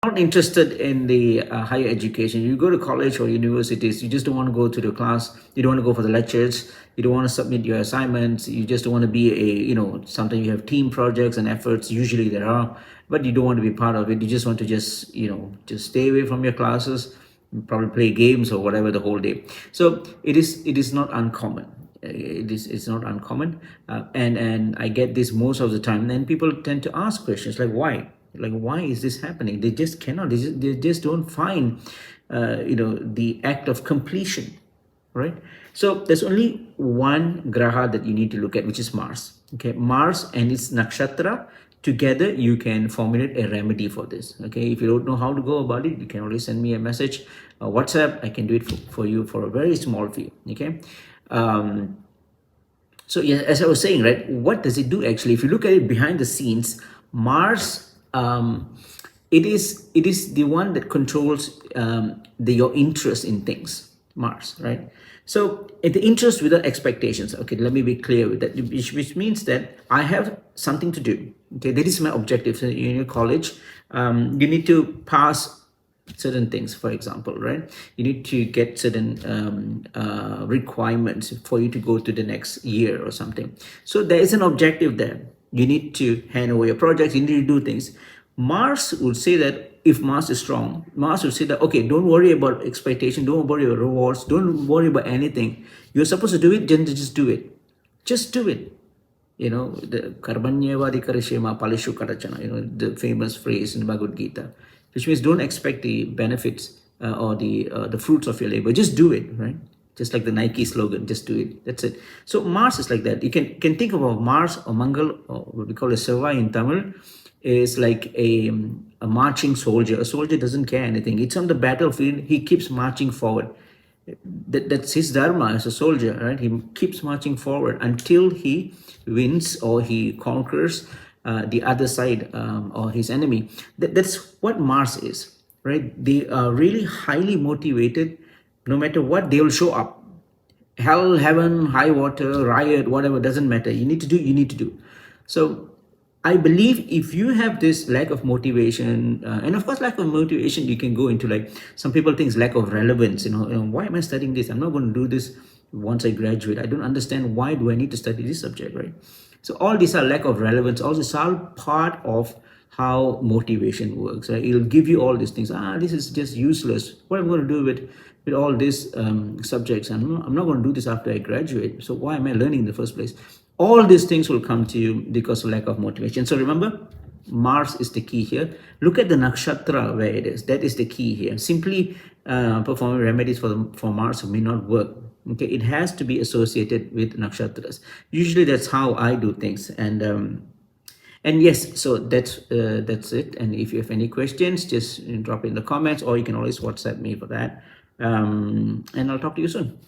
not interested in the higher education. You go to college or universities, you just don't want to go to the class, you don't want to go for the lectures, you don't want to submit your assignments, you just don't want to be a, sometimes you have team projects and efforts, usually there are, but you don't want to be part of it. You just want to just stay away from your classes, probably play games or whatever the whole day. So it is not uncommon. It's not uncommon, and I get this most of the time. Then people tend to ask questions like, why is this happening? They just cannot, they just don't find the act of completion, right? So there's only one graha that you need to look at, which is Mars. Okay, Mars and its nakshatra together, you can formulate a remedy for this. Okay, if you don't know how to go about it, you can always send me a message, WhatsApp. I can do it for you for a very small fee. Okay. So yeah, as I was saying, right, what does it do actually? If you look at it behind the scenes, Mars, it is the one that controls your interest in things. Mars, right? So the interest without expectations. Okay, let me be clear with that, which means that I have something to do. Okay, that is my objective. So in your college, you need to pass certain things, for example, right? You need to get certain requirements for you to go to the next year or something. So there is an objective there. You need to hand over your projects, you need to do things. Mars would say that, if Mars is strong, Mars would say that, okay, don't worry about expectation, don't worry about rewards, don't worry about anything. You're supposed to do it, then just do it. Just do it. The Karbanyevadi Karishema Palishu Karachana, the famous phrase in the Bhagavad Gita, which means don't expect the benefits or the fruits of your labor. Just do it, right? Just like the Nike slogan, just do it. That's it. So Mars is like that. You can think about Mars or Mangal, or what we call a Seva in Tamil, is like a marching soldier. A soldier doesn't care anything. It's on the battlefield. He keeps marching forward. That's his dharma as a soldier, right? He keeps marching forward until he wins or he conquers the other side, or his enemy. That's what Mars is, right? They are really highly motivated. No matter what, they will show up. Hell, heaven, high water, riot, whatever, doesn't matter. You need to do, you need to do. So I believe if you have this lack of motivation, and of course, lack of motivation, you can go into, like, some people think lack of relevance. Why am I studying this? I'm not going to do this once I graduate. I don't understand, why do I need to study this subject, right? So all these are lack of relevance. All these are part of how motivation works. Right? It'll give you all these things. This is just useless. What am I going to do with all these subjects? I'm not going to do this after I graduate. So why am I learning in the first place? All these things will come to you because of lack of motivation. So remember, Mars is the key here. Look at the nakshatra where it is. That is the key here. Simply performing remedies for Mars may not work. Okay, it has to be associated with nakshatras. Usually, that's how I do things. And yes, so that's it. And if you have any questions, just drop in the comments, or you can always WhatsApp me for that. And I'll talk to you soon.